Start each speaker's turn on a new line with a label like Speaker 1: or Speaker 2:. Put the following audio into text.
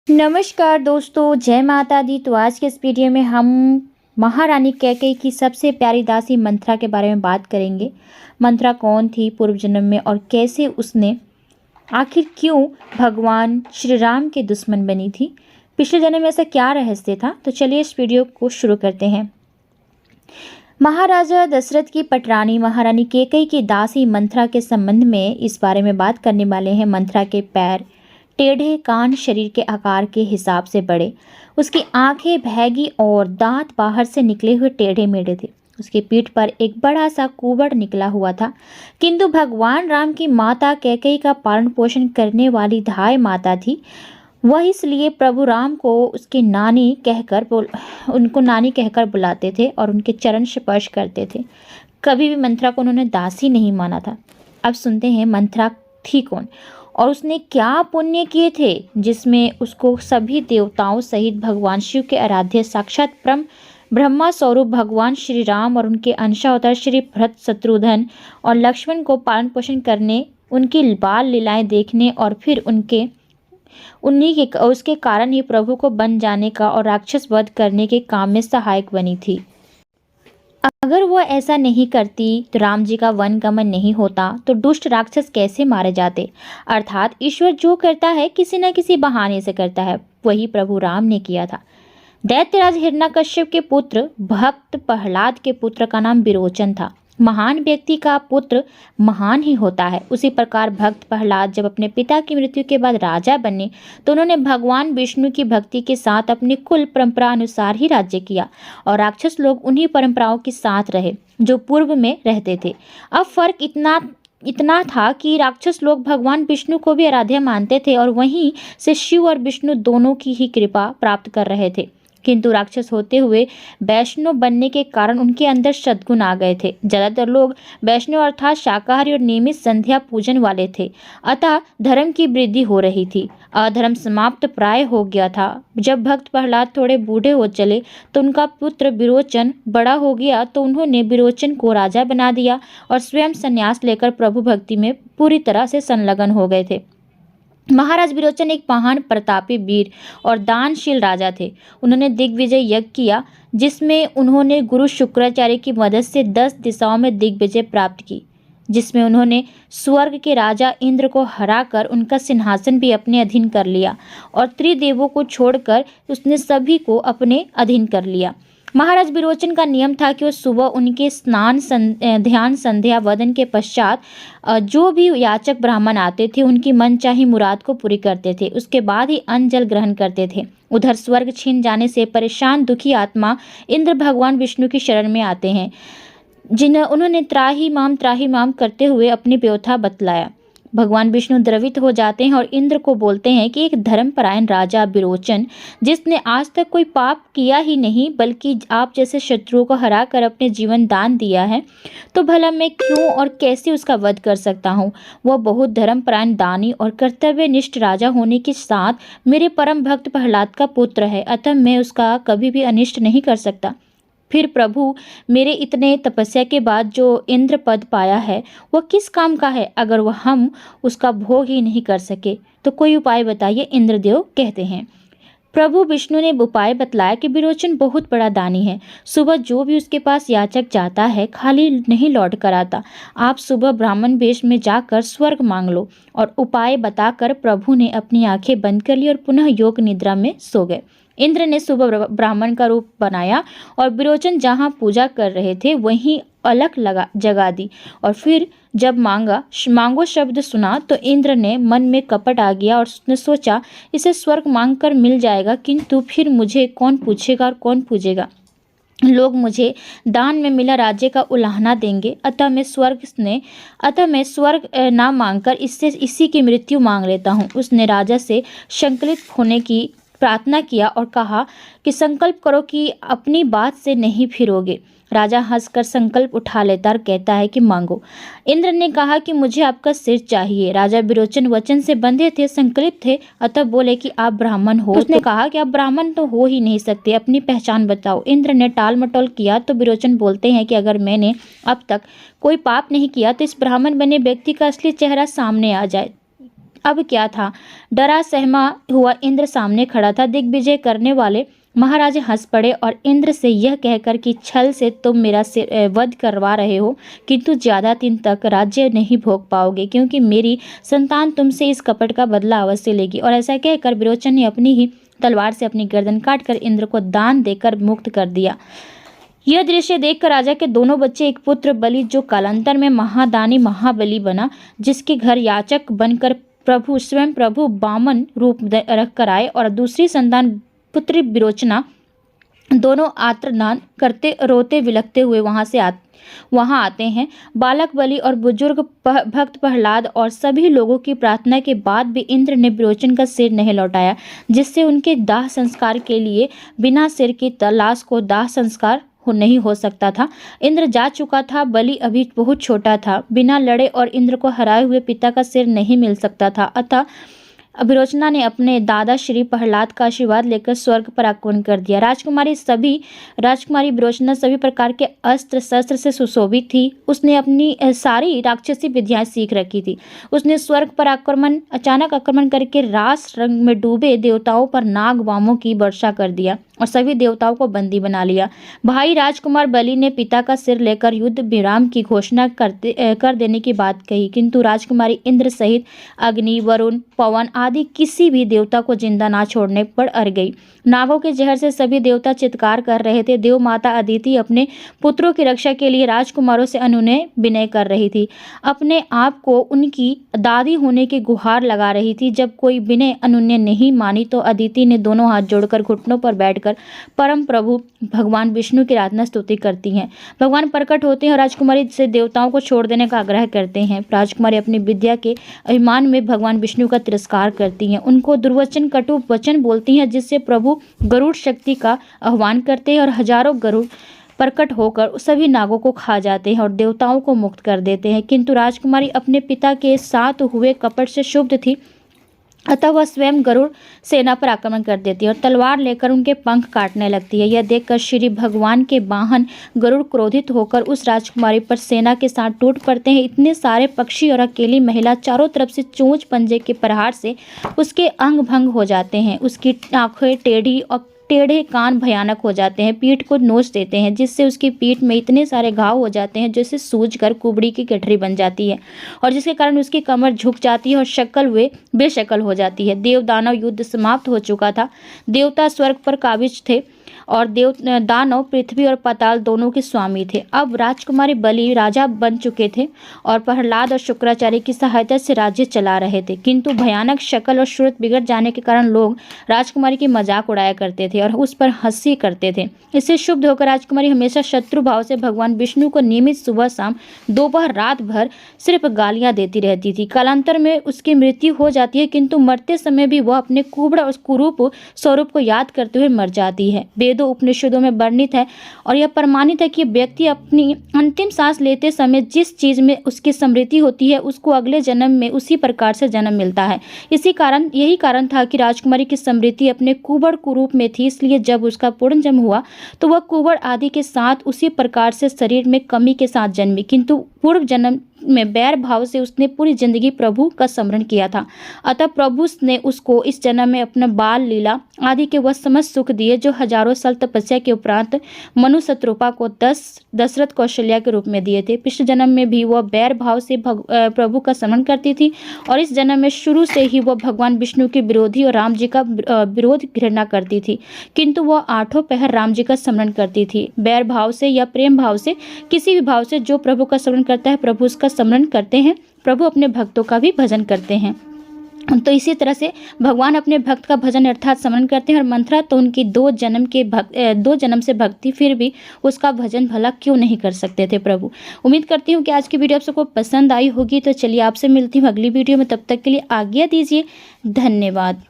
Speaker 1: नमस्कार दोस्तों, जय माता दी। तो आज के इस वीडियो में हम महारानी कैकेयी की सबसे प्यारी दासी मंथरा के बारे में बात करेंगे। मंथरा कौन थी पूर्व जन्म में और कैसे उसने आखिर क्यों भगवान श्री राम के दुश्मन बनी थी, पिछले जन्म में ऐसा क्या रहस्य था। तो चलिए इस वीडियो को शुरू करते हैं। महाराजा दशरथ की पटरानी महारानी कैकेयी की दासी मंथरा के संबंध में इस बारे में बात करने वाले हैं। मंथरा के पैर टेढ़े, कान शरीर के आकार के हिसाब से बड़े, उसकी आंखें भैगी और दांत बाहर से निकले हुए टेढ़े मेढ़े थे। उसकी पीठ पर एक बड़ा सा कुबड़ निकला हुआ था। किंतु भगवान राम की माता कैकेयी का पालन पोषण करने वाली धाय माता थी। वह इसलिए प्रभु राम को उनको नानी कहकर बुलाते थे और उनके चरण स्पर्श करते थे। कभी भी मंथरा को उन्होंने दासी नहीं माना था। अब सुनते हैं मंथरा थी कौन और उसने क्या पुण्य किए थे जिसमें उसको सभी देवताओं सहित भगवान शिव के आराध्य साक्षात ब्रह्मा स्वरूप भगवान श्री राम और उनके अंशावतार श्री भरत, शत्रुघ्न और लक्ष्मण को पालन पोषण करने, उनकी बाल लीलाएं देखने और फिर उसके कारण ही प्रभु को बन जाने का और राक्षस वध करने के काम में सहायक बनी थी। अगर वह ऐसा नहीं करती तो राम जी का वन गमन नहीं होता, तो दुष्ट राक्षस कैसे मारे जाते। अर्थात ईश्वर जो करता है किसी न किसी बहाने से करता है, वही प्रभु राम ने किया था। दैत्यराज हिरण्यकश्यप के पुत्र भक्त प्रहलाद के पुत्र का नाम विरोचन था। महान व्यक्ति का पुत्र महान ही होता है। उसी प्रकार भक्त प्रहलाद जब अपने पिता की मृत्यु के बाद राजा बने तो उन्होंने भगवान विष्णु की भक्ति के साथ अपने कुल परंपरा अनुसार ही राज्य किया और राक्षस लोग उन्हीं परंपराओं के साथ रहे जो पूर्व में रहते थे। अब फर्क इतना था कि राक्षस लोग भगवान विष्णु को भी आराध्य मानते थे और वहीं से शिव और विष्णु दोनों की ही कृपा प्राप्त कर रहे थे। किंतु राक्षस होते हुए वैष्णव बनने के कारण उनके अंदर सद्गुण आ गए थे। ज्यादातर लोग वैष्णव अर्थात शाकाहारी और नियमित संध्या पूजन वाले थे, अतः धर्म की वृद्धि हो रही थी। अधर्म समाप्त प्राय हो गया था। जब भक्त प्रहलाद थोड़े बूढ़े हो चले तो उनका पुत्र विरोचन बड़ा हो गया, तो उन्होंने विरोचन को राजा बना दिया और स्वयं संन्यास लेकर प्रभु भक्ति में पूरी तरह से संलग्न हो गए थे। महाराज विरोचन एक महान प्रतापी वीर और दानशील राजा थे। उन्होंने दिग्विजय यज्ञ किया जिसमें उन्होंने गुरु शुक्राचार्य की मदद से 10 दिशाओं में दिग्विजय प्राप्त की, जिसमें उन्होंने स्वर्ग के राजा इंद्र को हराकर उनका सिंहासन भी अपने अधीन कर लिया और त्रिदेवों को छोड़कर उसने सभी को अपने अधीन कर लिया। महाराज विरोचन का नियम था कि वह सुबह उनके ध्यान संध्या वदन के पश्चात जो भी याचक ब्राह्मण आते थे उनकी मनचाही मुराद को पूरी करते थे। उसके बाद ही अन्न जल ग्रहण करते थे। उधर स्वर्ग छीन जाने से परेशान दुखी आत्मा इंद्र भगवान विष्णु की शरण में आते हैं, उन्होंने त्राही माम करते हुए अपनी व्यथा बतलाया। भगवान विष्णु द्रवित हो जाते हैं और इंद्र को बोलते हैं कि एक धर्मपरायण राजा विरोचन, जिसने आज तक कोई पाप किया ही नहीं बल्कि आप जैसे शत्रुओं को हराकर अपने जीवन दान दिया है, तो भला मैं क्यों और कैसे उसका वध कर सकता हूँ। वह बहुत धर्मपरायण, दानी और कर्तव्यनिष्ठ राजा होने के साथ मेरे परम भक्त प्रहलाद का पुत्र है, अतः मैं उसका कभी भी अनिष्ट नहीं कर सकता। फिर प्रभु मेरे इतने तपस्या के बाद जो इंद्र पद पाया है वह किस काम का है, अगर वह हम उसका भोग ही नहीं कर सके तो कोई उपाय बताइए। इंद्रदेव कहते हैं। प्रभु विष्णु ने उपाय बतलाया कि विरोचन बहुत बड़ा दानी है। सुबह जो भी उसके पास याचक जाता है खाली नहीं लौट कर आता। आप सुबह ब्राह्मण वेश में जाकर स्वर्ग मांग लो। और उपाय बताकर प्रभु ने अपनी आंखें बंद कर ली और पुनः योग निद्रा में सो गए। इंद्र ने सुबह ब्राह्मण का रूप बनाया और विरोचन जहाँ पूजा कर रहे थे वहीं अलख जगा दी और फिर जब मांगो शब्द सुना तो इंद्र ने मन में कपट आ गया और उसने सोचा इसे स्वर्ग मांग कर मिल जाएगा, किंतु फिर मुझे कौन पूछेगा और कौन पूजेगा। लोग मुझे दान में मिला राज्य का उलाहना देंगे, अतः मैं स्वर्ग ना मांगकर इसी की मृत्यु मांग लेता हूँ। उसने राजा से संकलित होने की प्रार्थना किया और कहा कि संकल्प करो कि अपनी बात से नहीं फिरोगे। राजा हंसकर संकल्प उठा लेता और कहता है कि मांगो। इंद्र ने कहा कि मुझे आपका सिर चाहिए। राजा विरोचन वचन से बंधे थे, संकल्प थे, अतः बोले कि आप ब्राह्मण हो। उसने कहा कि आप ब्राह्मण तो हो ही नहीं सकते, अपनी पहचान बताओ। इंद्र ने टाल मटोल किया तो विरोचन बोलते हैं कि अगर मैंने अब तक कोई पाप नहीं किया तो इस ब्राह्मण बने व्यक्ति का असली चेहरा सामने आ जाए। अब क्या था? डरा सहमा हुआ इंद्र सामने खड़ा था। दिग्विजय करने वाले महाराजा हंस पड़े और इंद्र से यह कहकर कि छल से तुम मेरा वध करवा रहे हो, किंतु ज्यादा दिन तक राज्य नहीं भोग पाओगे, क्योंकि मेरी संतान तुमसे इस कपट का बदला अवश्य लेगी। और ऐसा कहकर विरोचन ने अपनी ही तलवार से अपनी गर्दन काटकर इंद्र को दान देकर मुक्त कर दिया। यह दृश्य देखकर राजा के दोनों बच्चे, एक पुत्र बलि जो कालांतर में महादानी महाबली बना, जिसके घर याचक बनकर स्वयं प्रभु बामन रूप रख कर आए, और दूसरी संतान पुत्री विरोचना, दोनों आर्तनाद करते रोते विलखते हुए वहां आते हैं। बालक बलि और बुजुर्ग भक्त प्रहलाद और सभी लोगों की प्रार्थना के बाद भी इंद्र ने विरोचन का सिर नहीं लौटाया, जिससे उनके दाह संस्कार के लिए बिना सिर की लाश को दाह संस्कार नहीं हो सकता था। इंद्र जा चुका था, बलि अभी बहुत छोटा था, बिना लड़े और इंद्र को हराए हुए पिता का सिर नहीं मिल सकता था। अतः विरोचना ने अपने दादा श्री प्रहलाद का आशीर्वाद लेकर स्वर्ग पर आक्रमण कर दिया। राजकुमारी विरोचना सभी प्रकार के अस्त्र शस्त्र से सुशोभित थी। उसने अपनी सारी राक्षसी विद्याएं सीख रखी थी। उसने स्वर्ग पर अचानक आक्रमण करके रास रंग में डूबे देवताओं पर नाग वामों की वर्षा कर दिया और सभी देवताओं को बंदी बना लिया। भाई राजकुमार बलि ने पिता का सिर लेकर युद्ध विराम की घोषणा कर देने की बात कही, किंतु राजकुमारी इंद्र सहित अग्नि, वरुण, पवन आदि किसी भी देवता को जिंदा ना छोड़ने पर अड़ गई। नागों के जहर से सभी देवता चित्कार कर रहे थे। देव माता अदिति अपने पुत्रों की रक्षा के लिए राजकुमारों से अनुनय विनय कर रही थी, अपने आप को उनकी दादी होने की गुहार लगा रही थी। जब कोई विनय अनुनय नहीं मानी तो अदिति ने दोनों हाथ जोड़कर घुटनों पर बैठकर परम प्रभु भगवान विष्णु की आराधना स्तुति करती हैं। भगवान प्रकट होते हैं और राजकुमारी से देवताओं को छोड़ देने का आग्रह करते हैं। राजकुमारी अपनी विद्या के अभिमान में भगवान विष्णु का तिरस्कार करती हैं, उनको दुर्वचन कटु वचन बोलती हैं, जिससे प्रभु गरुड़ शक्ति का आह्वान करते हैं और हजारों गरुड़ प्रकट होकर सभी नागों को खा जाते हैं और देवताओं को मुक्त कर देते हैं। किंतु राजकुमारी अपने पिता के साथ हुए कपट से शुभ थी, अतः वह स्वयं गरुड़ सेना पर आक्रमण कर देती है और तलवार लेकर उनके पंख काटने लगती है। यह देखकर श्री भगवान के वाहन गरुड़ क्रोधित होकर उस राजकुमारी पर सेना के साथ टूट पड़ते हैं। इतने सारे पक्षी और अकेली महिला चारों तरफ से चोंच पंजे के प्रहार से उसके अंग भंग हो जाते हैं। उसकी आंखें टेढ़ी और टेढ़े कान भयानक हो जाते हैं, पीठ को नोच देते हैं, जिससे उसकी पीठ में इतने सारे घाव हो जाते हैं जैसे सूजकर कुबड़ी की गठरी बन जाती है, और जिसके कारण उसकी कमर झुक जाती है और शक्ल वे बेशक्ल हो जाती है। देव दानव युद्ध समाप्त हो चुका था। देवता स्वर्ग पर काबिज थे और दानव पृथ्वी और पाताल दोनों के स्वामी थे। अब राजकुमारी बलि राजा बन चुके थे और प्रहलाद और शुक्राचार्य की सहायता से राज्य चला रहे थे, किंतु भयानक शक्ल और सूरत बिगड़ जाने के कारण लोग राजकुमारी की मजाक उड़ाया करते थे और उस पर हंसी करते थे। इससे शुभ होकर राजकुमारी हमेशा शत्रु भाव से भगवान विष्णु को नियमित सुबह शाम दोपहर रात भर सिर्फ गालियां देती रहती थी। कालांतर में उसकी मृत्यु हो जाती है, किंतु मरते समय भी वह अपने कुबड़ और कुरूप स्वरूप को याद करते हुए मर जाती है। वेदों उपनिषदों में वर्णित है और यह प्रमाणित है कि व्यक्ति अपनी अंतिम सांस लेते समय जिस चीज में उसकी स्मृति होती है उसको अगले जन्म में उसी प्रकार से जन्म मिलता है। यही कारण था कि राजकुमारी की स्मृति अपने कुबड़ कुरूप में थी, इसलिए जब उसका पूर्ण जन्म हुआ तो वह कुबड़ आदि के साथ उसी प्रकार से शरीर में कमी के साथ जन्मी, किंतु पूर्व जन्म में बैर भाव से उसने पूरी जिंदगी प्रभु का स्मरण किया था। अतः प्रभु ने उसको इस जन्म में अपना बाल लीला आदि के वह समस्त सुख दिए जो हजारों साल तपस्या के उपरांत मनु शत्रुपा को दशरथ कौशल्या के रूप में दिए थे। पिछले जन्म में भी वह बैर भाव से प्रभु का स्मरण करती थी और इस जन्म में शुरू से ही वह भगवान विष्णु के विरोधी और राम जी का विरोध घृणा करती थी, किंतु वह आठों पहर राम जी का स्मरण करती थी। बैर भाव से या प्रेम भाव से, किसी भी भाव से जो प्रभु का स्मरण करता है प्रभु उसका स्मरण करते हैं। प्रभु अपने भक्तों का भी भजन करते हैं। तो इसी तरह से भगवान अपने भक्त का भजन अर्थात स्मरण करते हैं। और मंथरा तो उनकी 2 जन्म से भक्ति, फिर भी उसका भजन भला क्यों नहीं कर सकते थे प्रभु। उम्मीद करती हूँ कि आज की वीडियो आप सबको पसंद आई होगी। तो चलिए आपसे मिलती हूँ अगली वीडियो में, तब तक के लिए आज्ञा दीजिए। धन्यवाद।